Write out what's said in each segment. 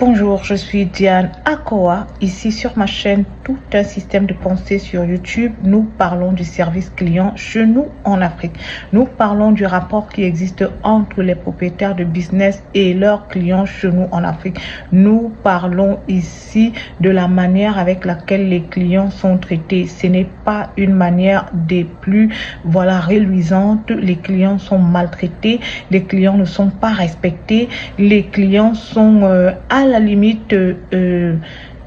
Bonjour, je suis Diane Akoa. Ici sur ma chaîne Tout un système de pensée sur YouTube, nous parlons du service client chez nous en Afrique. Nous parlons du rapport qui existe entre les propriétaires de business et leurs clients chez nous en Afrique. Nous parlons ici de la manière avec laquelle les clients sont traités. Ce n'est pas une manière des plus reluisantes. Les clients sont maltraités, les clients ne sont pas respectés, les clients sont à la limite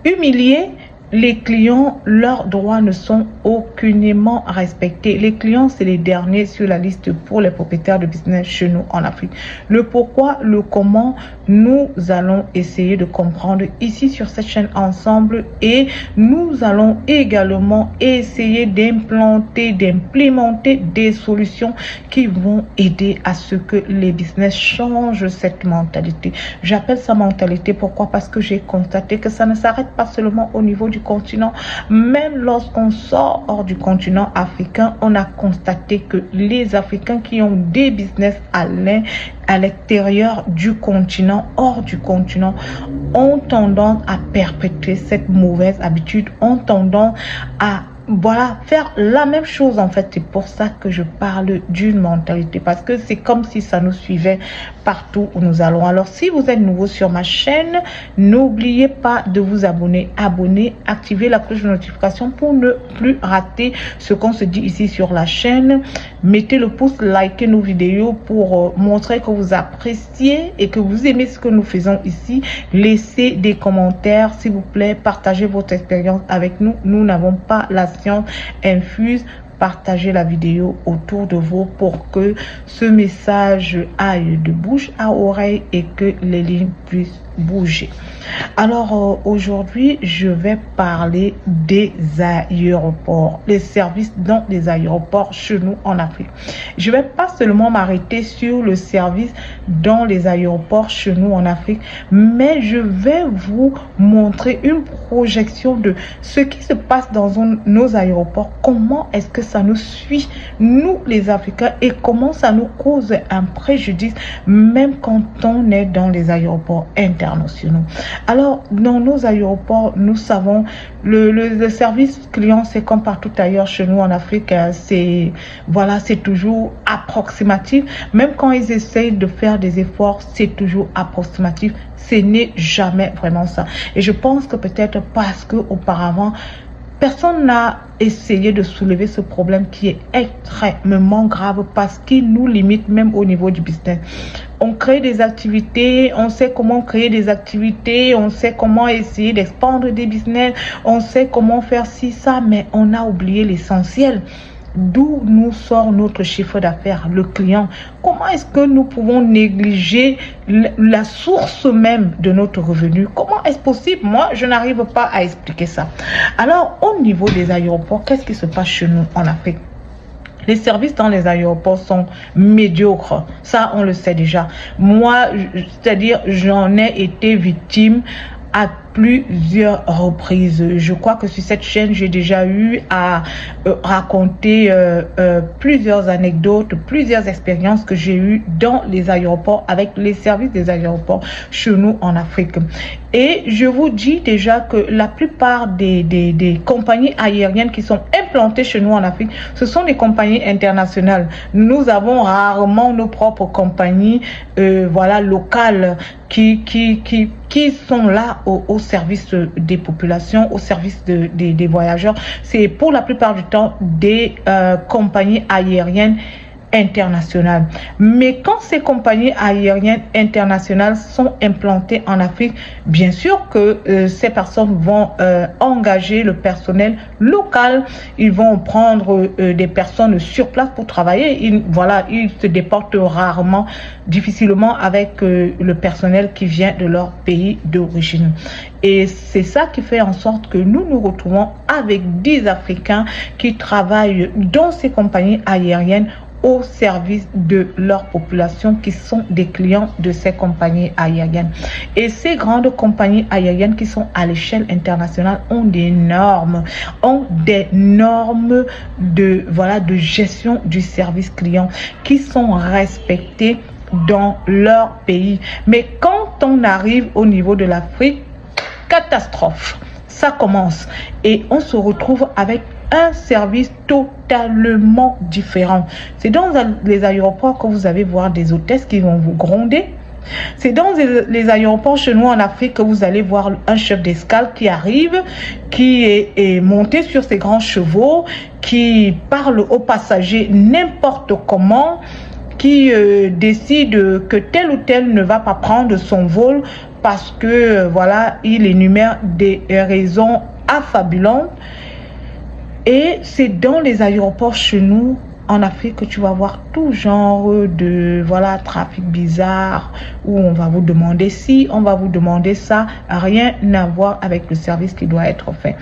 humiliés. Les clients, leurs droits ne sont aucunement respectés. Les clients, c'est les derniers sur la liste pour les propriétaires de business chez nous en Afrique. Le pourquoi, le comment, nous allons essayer de comprendre ici sur cette chaîne ensemble, et nous allons également essayer d'implémenter des solutions qui vont aider à ce que les business changent cette mentalité. J'appelle ça mentalité, pourquoi? Parce que j'ai constaté que ça ne s'arrête pas seulement au niveau du continent. Même lorsqu'on sort hors du continent africain, on a constaté que les Africains qui ont des business à l'extérieur du continent, hors du continent, ont tendance à perpétuer cette mauvaise habitude, ont tendance à faire la même chose en fait. C'est pour ça que je parle d'une mentalité, parce que c'est comme si ça nous suivait partout où nous allons. Alors si vous êtes nouveau sur ma chaîne, n'oubliez pas de vous abonner, activer la cloche de notification pour ne plus rater ce qu'on se dit ici sur la chaîne. Mettez le pouce, likez nos vidéos pour montrer que vous appréciez et que vous aimez ce que nous faisons ici. Laissez des commentaires s'il vous plaît, partagez votre expérience avec nous. Nous n'avons pas la science infuse. Partagez la vidéo autour de vous pour que ce message aille de bouche à oreille et que les lignes puissent bouger. Alors aujourd'hui, je vais parler des aéroports, les services dans les aéroports chez nous en Afrique. Je vais pas seulement m'arrêter sur le service dans les aéroports chez nous en Afrique, mais je vais vous montrer une projection de ce qui se passe dans nos aéroports, comment est-ce que ça nous suit, nous les Africains, et comment ça nous cause un préjudice même quand on est dans les aéroports internationaux. Alors, dans nos aéroports, nous savons, le service client, c'est comme partout ailleurs chez nous en Afrique, c'est toujours approximatif. Même quand ils essayent de faire des efforts, c'est toujours approximatif. Ce n'est jamais vraiment ça. Et je pense que peut-être parce que auparavant, personne n'a essayé de soulever ce problème qui est extrêmement grave, parce qu'il nous limite même au niveau du business. On crée des activités, on sait comment créer des activités, on sait comment essayer d'expandre des business, on sait comment faire ci, ça, mais on a oublié l'essentiel. D'où nous sort notre chiffre d'affaires, le client. Comment est-ce que nous pouvons négliger la source même de notre revenu? Comment est-ce possible? Moi, je n'arrive pas à expliquer ça. Alors, au niveau des aéroports, qu'est-ce qui se passe chez nous en Afrique? Les services dans les aéroports sont médiocres. Ça, on le sait déjà. Moi, c'est-à-dire, j'en ai été victime à plusieurs reprises. Je crois que sur cette chaîne, j'ai déjà eu à raconter plusieurs anecdotes, plusieurs expériences que j'ai eues dans les aéroports, avec les services des aéroports chez nous en Afrique. Et je vous dis déjà que la plupart des compagnies aériennes qui sont implantées chez nous en Afrique, ce sont des compagnies internationales. Nous avons rarement nos propres compagnies locales qui sont là au service des populations, au service des voyageurs. C'est pour la plupart du temps des compagnies aériennes internationales. Mais quand ces compagnies aériennes internationales sont implantées en Afrique, bien sûr que ces personnes vont engager le personnel local. Ils vont prendre des personnes sur place pour travailler. Ils se déportent rarement, difficilement avec le personnel qui vient de leur pays d'origine. Et c'est ça qui fait en sorte que nous nous retrouvons avec des Africains qui travaillent dans ces compagnies aériennes au service de leur population, qui sont des clients de ces compagnies aériennes. Et ces grandes compagnies aériennes qui sont à l'échelle internationale ont des normes de gestion du service client qui sont respectées dans leur pays. Mais quand on arrive au niveau de l'Afrique, catastrophe. Ça commence et on se retrouve avec un service totalement différent. C'est dans les aéroports que vous allez voir des hôtesses qui vont vous gronder. C'est dans les aéroports chez nous en Afrique que vous allez voir un chef d'escale qui arrive, qui est monté sur ses grands chevaux, qui parle aux passagers n'importe comment, qui décide que tel ou tel ne va pas prendre son vol parce que voilà, il énumère des raisons affabulantes. Et c'est dans les aéroports chez nous en Afrique que tu vas voir tout genre de trafic bizarre où on va vous demander ci, on va vous demander ça, rien à voir avec le service qui doit être fait.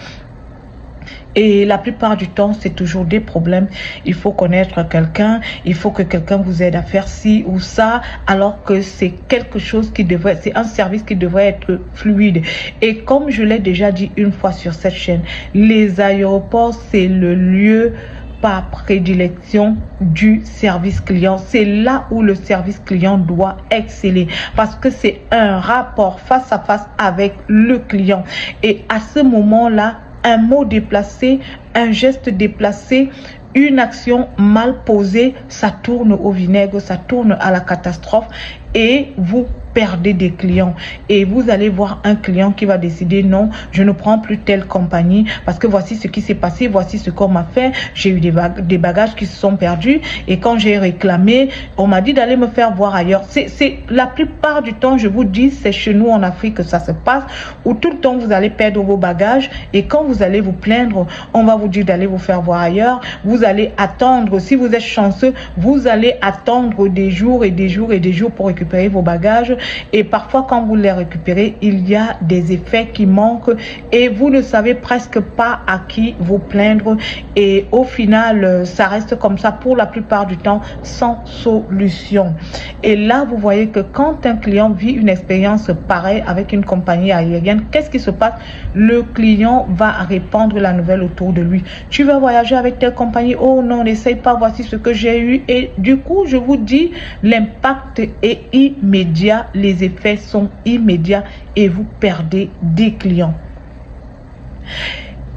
Et la plupart du temps, c'est toujours des problèmes. Il faut connaître quelqu'un, il faut que quelqu'un vous aide à faire ci ou ça, alors que c'est quelque chose c'est un service qui devrait être fluide. Et comme je l'ai déjà dit une fois sur cette chaîne, les aéroports, c'est le lieu par prédilection du service client. C'est là où le service client doit exceller parce que c'est un rapport face à face avec le client. Et à ce moment-là, un mot déplacé, un geste déplacé, une action mal posée, ça tourne au vinaigre, ça tourne à la catastrophe et vous perdez des clients. Et vous allez voir un client qui va décider non, je ne prends plus telle compagnie parce que voici ce qui s'est passé, voici ce qu'on m'a fait. J'ai eu des bagages qui se sont perdus et quand j'ai réclamé, on m'a dit d'aller me faire voir ailleurs. C'est la plupart du temps, je vous dis, c'est chez nous en Afrique que ça se passe où tout le temps vous allez perdre vos bagages et quand vous allez vous plaindre, on va vous dire d'aller vous faire voir ailleurs. Vous allez attendre, si vous êtes chanceux, vous allez attendre des jours et des jours et des jours pour récupérer vos bagages. Et parfois, quand vous les récupérez, il y a des effets qui manquent et vous ne savez presque pas à qui vous plaindre. Et au final, ça reste comme ça pour la plupart du temps sans solution. Et là, vous voyez que quand un client vit une expérience pareille avec une compagnie aérienne, qu'est-ce qui se passe? Le client va répandre la nouvelle autour de lui. Tu vas voyager avec telle compagnie? Oh non, n'essaye pas, voici ce que j'ai eu. Et du coup, je vous dis, l'impact est immédiat. Les effets sont immédiats et vous perdez des clients.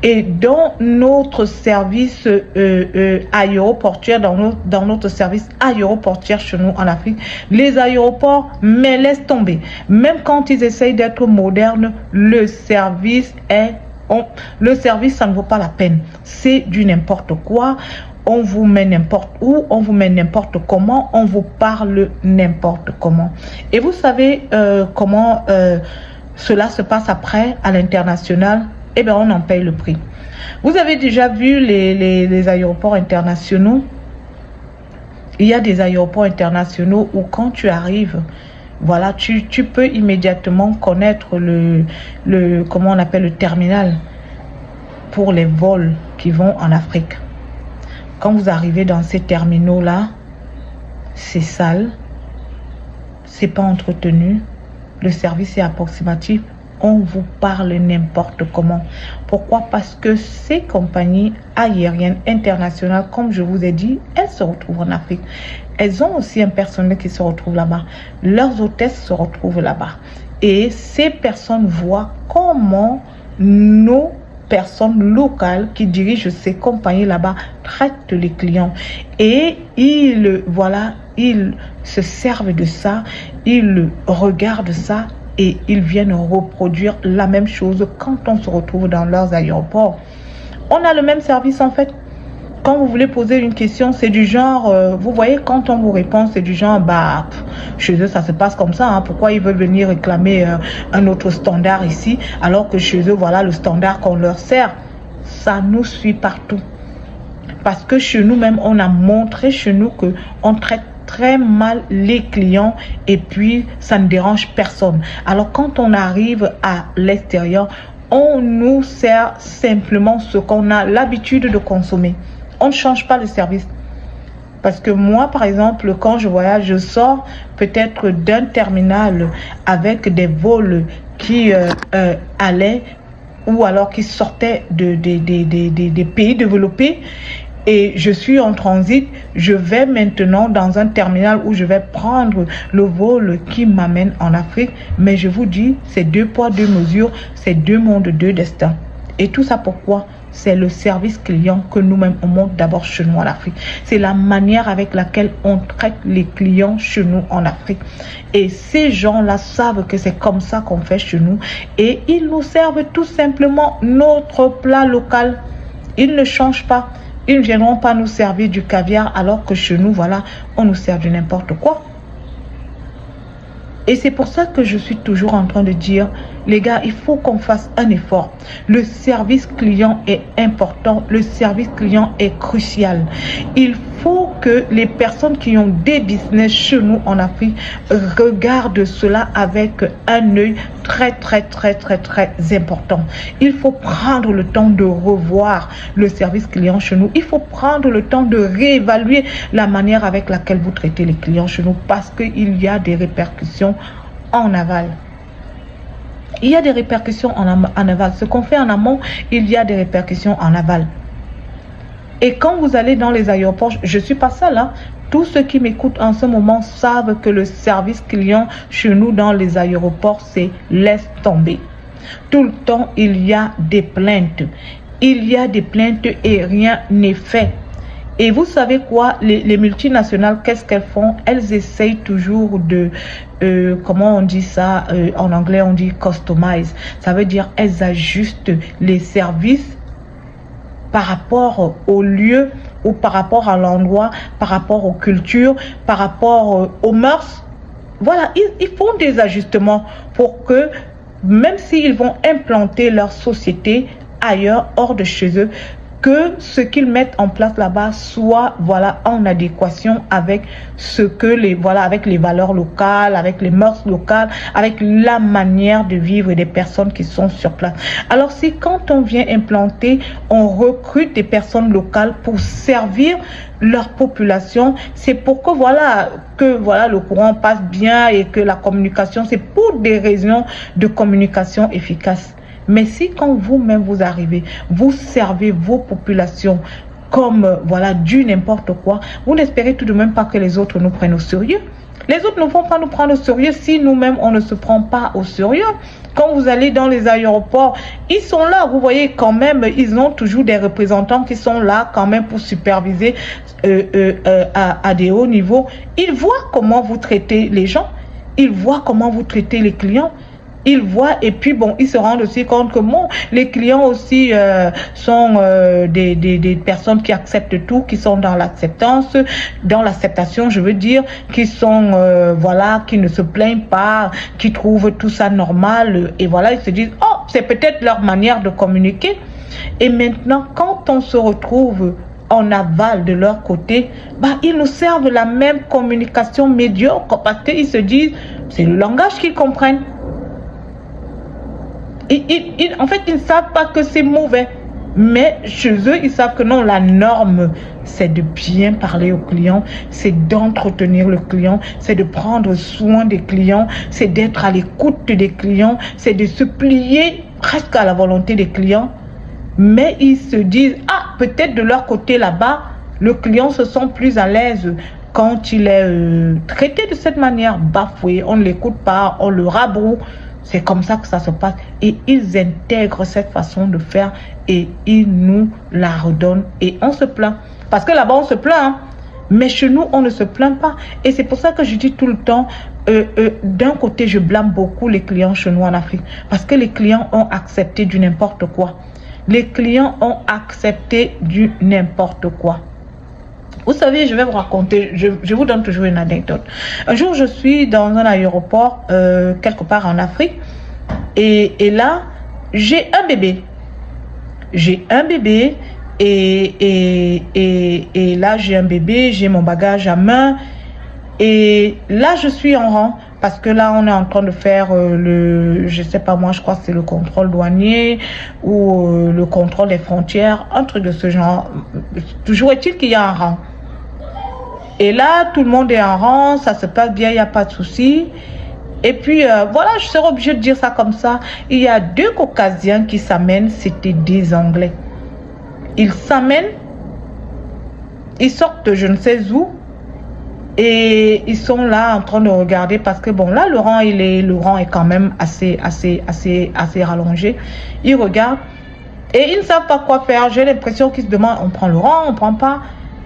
Et dans notre service aéroportuaire, dans notre service aéroportuaire chez nous en Afrique, les aéroports, mais laisse tomber. Même quand ils essayent d'être modernes, le service, ça ne vaut pas la peine. C'est du n'importe quoi. On vous met n'importe où, on vous met n'importe comment, on vous parle n'importe comment. Et vous savez comment cela se passe après à l'international? Eh bien, on en paye le prix. Vous avez déjà vu les aéroports internationaux? Il y a des aéroports internationaux où quand tu arrives, voilà, tu peux immédiatement connaître comment on appelle le terminal pour les vols qui vont en Afrique. Quand vous arrivez dans ces terminaux-là, c'est sale, c'est pas entretenu, le service est approximatif, on vous parle n'importe comment. Pourquoi? Parce que ces compagnies aériennes internationales, comme je vous ai dit, elles se retrouvent en Afrique. Elles ont aussi un personnel qui se retrouve là-bas. Leurs hôtesses se retrouvent là-bas. Et ces personnes voient comment nos personnes locales qui dirigent ces compagnies là-bas traitent les clients et ils se servent de ça, ils regardent ça et ils viennent reproduire la même chose quand on se retrouve dans leurs aéroports. On a le même service en fait. Quand vous voulez poser une question, c'est du genre, vous voyez, quand on vous répond, c'est du genre, chez eux, ça se passe comme ça. Hein, pourquoi ils veulent venir réclamer un autre standard ici, alors que chez eux, voilà le standard qu'on leur sert. Ça nous suit partout. Parce que chez nous-mêmes, on a montré chez nous qu'on traite très mal les clients et puis ça ne dérange personne. Alors quand on arrive à l'extérieur, on nous sert simplement ce qu'on a l'habitude de consommer. On ne change pas le service. Parce que moi, par exemple, quand je voyage, je sors peut-être d'un terminal avec des vols qui allaient ou alors qui sortaient des pays développés. et je suis en transit, je vais maintenant dans un terminal où je vais prendre le vol qui m'amène en Afrique. Mais je vous dis, c'est 2 poids, 2 mesures, c'est 2 mondes, 2 destins. Et tout ça pourquoi? C'est le service client que nous-mêmes on montre d'abord chez nous en Afrique. C'est la manière avec laquelle on traite les clients chez nous en Afrique. Et ces gens-là savent que c'est comme ça qu'on fait chez nous. Et ils nous servent tout simplement notre plat local. Ils ne changent pas. Ils ne viendront pas nous servir du caviar alors que chez nous, voilà, on nous sert de n'importe quoi. Et c'est pour ça que je suis toujours en train de dire, les gars, il faut qu'on fasse un effort. Le service client est important. Le service client est crucial. Il faut que les personnes qui ont des business chez nous en Afrique regardent cela avec un œil très important. Il faut prendre le temps de revoir le service client chez nous. Il faut prendre le temps de réévaluer la manière avec laquelle vous traitez les clients chez nous parce qu'il y a des répercussions en aval. Il y a des répercussions en aval. Ce qu'on fait en amont, il y a des répercussions en aval. Et quand vous allez dans les aéroports, je ne suis pas seule, hein. Tous ceux qui m'écoutent en ce moment savent que le service client chez nous dans les aéroports, c'est laisse tomber. Tout le temps, il y a des plaintes. Il y a des plaintes et rien n'est fait. Et vous savez quoi, les multinationales, qu'est-ce qu'elles font? Elles essayent toujours de, comment on dit ça, en anglais on dit customize. Ça veut dire elles ajustent les services par rapport au lieu ou par rapport à l'endroit, par rapport aux cultures, par rapport aux mœurs. Voilà, ils font des ajustements pour que même s'ils vont implanter leur société ailleurs, hors de chez eux, que ce qu'ils mettent en place là-bas soit voilà en adéquation avec ce que avec les valeurs locales, avec les mœurs locales, avec la manière de vivre des personnes qui sont sur place. Alors si quand on vient implanter, on recrute des personnes locales pour servir leur population, c'est pour que le courant passe bien et que la communication, c'est pour des raisons de communication efficace. Mais si quand vous-même vous arrivez, vous servez vos populations comme du n'importe quoi, vous n'espérez tout de même pas que les autres nous prennent au sérieux. Les autres ne vont pas nous prendre au sérieux si nous-mêmes on ne se prend pas au sérieux. Quand vous allez dans les aéroports, ils sont là, vous voyez quand même, ils ont toujours des représentants qui sont là quand même pour superviser à des hauts niveaux. Ils voient comment vous traitez les gens, ils voient comment vous traitez les clients. Ils voient et puis ils se rendent aussi compte que les clients aussi sont des personnes qui acceptent tout, qui sont dans l'acceptation, je veux dire, qui sont qui ne se plaignent pas, qui trouvent tout ça normal et ils se disent c'est peut-être leur manière de communiquer. Et maintenant, quand on se retrouve en aval de leur côté, ils nous servent la même communication médiocre parce qu'ils se disent c'est le langage qu'ils comprennent. En fait, ils ne savent pas que c'est mauvais. Mais chez eux, ils savent que non, la norme, c'est de bien parler aux clients, c'est d'entretenir le client, c'est de prendre soin des clients, c'est d'être à l'écoute des clients, c'est de se plier presque à la volonté des clients. Mais ils se disent, peut-être de leur côté là-bas, le client se sent plus à l'aise quand il est traité de cette manière, bafoué, on ne l'écoute pas, on le rabroue. C'est comme ça que ça se passe. Et ils intègrent cette façon de faire et ils nous la redonnent. Et on se plaint. Parce que là-bas, on se plaint. Hein. Mais chez nous, on ne se plaint pas. Et c'est pour ça que je dis tout le temps, d'un côté, je blâme beaucoup les clients chez nous en Afrique. Parce que les clients ont accepté du n'importe quoi. Les clients ont accepté du n'importe quoi. Vous savez, je vais vous raconter, je vous donne toujours une anecdote. Un jour, je suis dans un aéroport, quelque part en Afrique, et là, j'ai un bébé. J'ai un bébé, et là, j'ai un bébé, j'ai mon bagage à main, et là, je suis en rang. Parce que là, on est en train de faire je sais pas moi, je crois que c'est le contrôle douanier ou le contrôle des frontières, un truc de ce genre. Toujours est-il qu'il y a un rang. Et là, tout le monde est en rang, ça se passe bien, il n'y a pas de souci. Et puis, je serai obligée de dire ça comme ça. Il y a 2 Caucasiens qui s'amènent, c'était des Anglais. Ils s'amènent Ils sortent de je ne sais où et ils sont là en train de regarder parce que bon, là, le rang est quand même assez rallongé. Ils regardent et ils ne savent pas quoi faire. J'ai l'impression qu'ils se demandent, on prend le rang, on ne prend pas.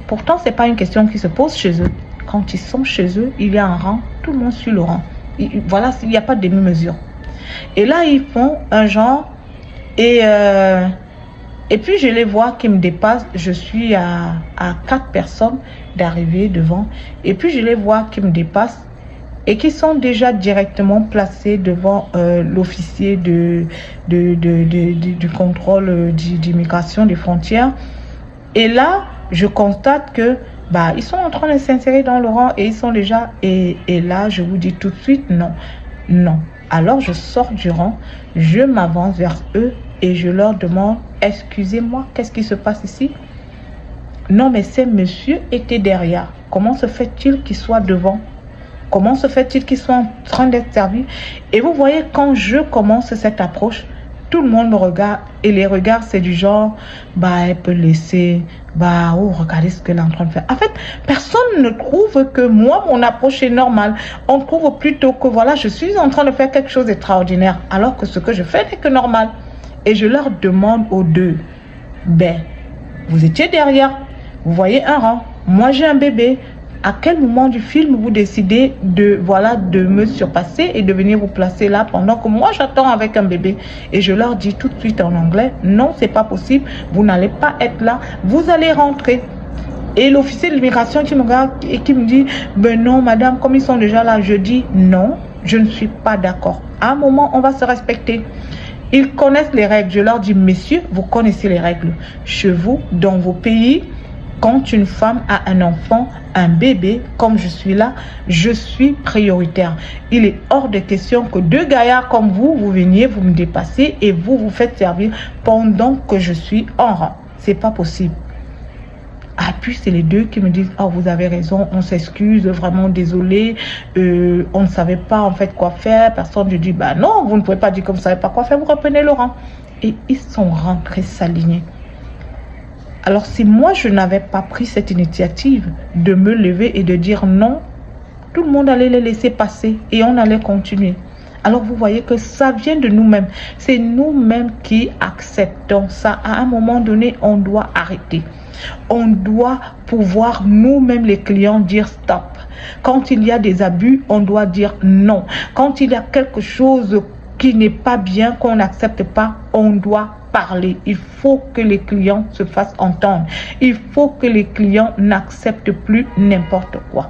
Pourtant, ce n'est pas une question qui se pose chez eux. Quand ils sont chez eux, il y a un rang, tout le monde suit le rang. Voilà, il n'y a pas de demi-mesure. Et là, ils font un genre et puis je les vois qui me dépassent. Je suis à 4 personnes d'arriver devant. Et puis je les vois qui me dépassent et qui sont déjà directement placés devant l'officier du contrôle d'immigration des frontières. Et là, je constate que ils sont en train de s'insérer dans le rang et ils sont déjà... Et là, je vous dis tout de suite, non, non. Alors, je sors du rang, je m'avance vers eux et je leur demande, excusez-moi, qu'est-ce qui se passe ici? Non, mais ces messieurs étaient derrière. Comment se fait-il qu'ils soient devant? Comment se fait-il qu'ils soient en train d'être servis? Et vous voyez, quand je commence cette approche, tout le monde me regarde et les regards, c'est du genre, elle peut laisser, regardez ce qu'elle est en train de faire. En fait, personne ne trouve que moi, mon approche est normale. On trouve plutôt que voilà, je suis en train de faire quelque chose d'extraordinaire, alors que ce que je fais n'est que normal. Et je leur demande aux deux, vous étiez derrière, vous voyez un rang, moi j'ai un bébé. À quel moment du film vous décidez de me surpasser et de venir vous placer là pendant que moi j'attends avec un bébé? Et je leur dis tout de suite en anglais, non, c'est pas possible, vous n'allez pas être là, vous allez rentrer. Et l'officier de l'immigration qui me regarde et qui me dit, non madame, comme ils sont déjà là, je dis non, je ne suis pas d'accord. À un moment, on va se respecter. Ils connaissent les règles. Je leur dis, messieurs, vous connaissez les règles. Chez vous, dans vos pays, quand une femme a un enfant, un bébé, comme je suis là, je suis prioritaire. Il est hors de question que deux gaillards comme vous veniez, vous me dépassez et vous faites servir pendant que je suis en rang. C'est pas possible. Puis c'est les deux qui me disent, vous avez raison, on s'excuse, vraiment désolé, on ne savait pas en fait quoi faire. Personne ne dit, non, vous ne pouvez pas dire que vous ne savez pas quoi faire, vous reprenez le rang. Et ils sont rentrés s'aligner. Alors si moi je n'avais pas pris cette initiative de me lever et de dire non, tout le monde allait les laisser passer et on allait continuer. Alors vous voyez que ça vient de nous-mêmes. C'est nous-mêmes qui acceptons ça. À un moment donné, on doit arrêter. On doit pouvoir nous-mêmes les clients dire stop. Quand il y a des abus, on doit dire non. Quand il y a quelque chose qui n'est pas bien, qu'on n'accepte pas, on doit parler. Il faut que les clients se fassent entendre. Il faut que les clients n'acceptent plus n'importe quoi.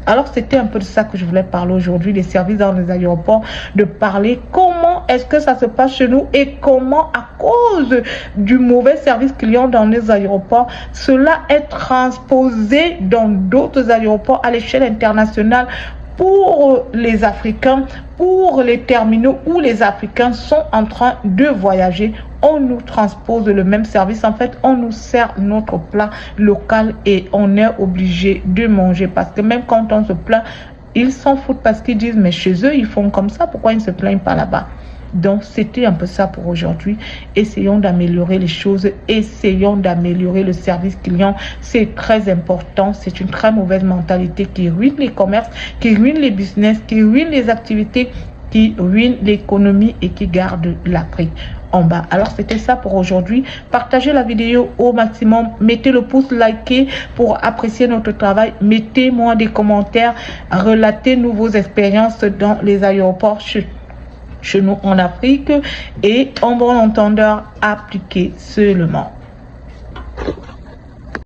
Alors, c'était un peu de ça que je voulais parler aujourd'hui, des services dans les aéroports, de parler comment est-ce que ça se passe chez nous et comment, à cause du mauvais service client dans les aéroports, cela est transposé dans d'autres aéroports à l'échelle internationale pour les Africains, pour les terminaux où les Africains sont en train de voyager. On nous transpose le même service. En fait, on nous sert notre plat local et on est obligé de manger. Parce que même quand on se plaint, ils s'en foutent parce qu'ils disent, mais chez eux, ils font comme ça. Pourquoi ils ne se plaignent pas là-bas? Donc, c'était un peu ça pour aujourd'hui. Essayons d'améliorer les choses. Essayons d'améliorer le service client. C'est très important. C'est une très mauvaise mentalité qui ruine les commerces, qui ruine les business, qui ruine les activités, qui ruine l'économie et qui garde l'Afrique en bas. Alors, c'était ça pour aujourd'hui. Partagez la vidéo au maximum. Mettez le pouce, likez pour apprécier notre travail. Mettez-moi des commentaires. Relatez-nous vos expériences dans les aéroports chez nous en Afrique et en bon entendeur, appliquez seulement.